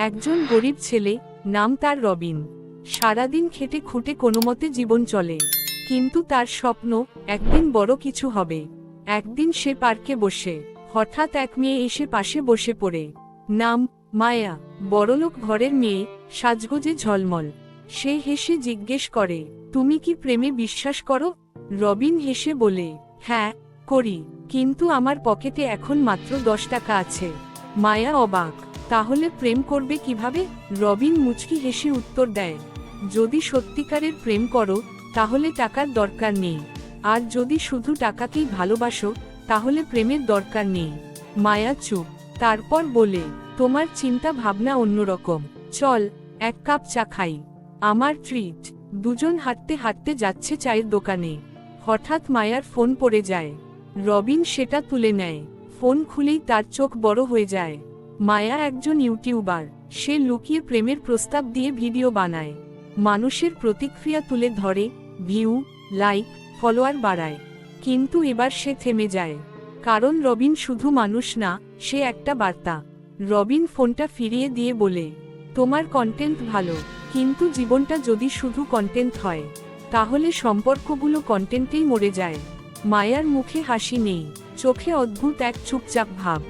একজন গরিব ছেলে, নাম তার রবিন। সারাদিন খেটে খুঁটে কোনোমতে জীবন চলে, কিন্তু তার স্বপ্ন একদিন বড় কিছু হবে। একদিন সে পার্কে বসে হঠাৎ এক মেয়ে এসে পাশে বসে পড়ে। নাম মায়া, বড়লোক ঘরের মেয়ে, সাজগোজে ঝলমল। সে হেসে জিজ্ঞেস করে, তুমি কি প্রেমে বিশ্বাস করো? রবিন হেসে বলে, হ্যাঁ করি, কিন্তু আমার পকেটে এখন মাত্র 10 টাকা আছে। মায়া অবাক, তাহলে প্রেম করবে কিভাবে? রবিন মুচকি হেসে উত্তর দেয়, যদি সত্যিকারের প্রেম করো তাহলে টাকার দরকার নেই, আর যদি শুধু টাকাকেই ভালোবাসো তাহলে প্রেমের দরকার নেই। মায়া চুপ, তারপর বলে, তোমার চিন্তা ভাবনা অন্যরকম, চল এক কাপ চা খাই, আমার ট্রিট। দুজন হাঁটতে হাঁটতে যাচ্ছে চায়ের দোকানে। হঠাৎ মায়ার ফোন পড়ে যায়। রবিন সেটা তুলে নেয়। ফোন খুলেই তার চোখ বড় হয়ে যায়। মায়া একজন ইউটিউবার। সে লুকিয়ে প্রেমের প্রস্তাব দিয়ে ভিডিও বানায়, মানুষের প্রতিক্রিয়া তুলে ধরে, ভিউ, লাইক, ফলোয়ার বাড়ায়। কিন্তু এবার সে থেমে যায়, কারণ রবিন শুধু মানুষ না, সে একটা বার্তা। রবিন ফোনটা ফিরিয়ে দিয়ে বলে, তোমার কন্টেন্ট ভালো, কিন্তু জীবনটা যদি শুধু কন্টেন্ট হয় তাহলে সম্পর্কগুলো কন্টেন্টেই মরে যায়। মায়ার মুখে হাসি নেই, চোখে অদ্ভুত এক চুপচাপ ভাব।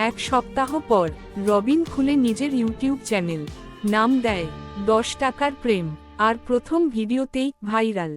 এক সপ্তাহ পর রবিন খুলে নিজের ইউটিউব চ্যানেল, নাম দেয় 10 টাকার প্রেম, আর প্রথম ভিডিওতেই ভাইরাল।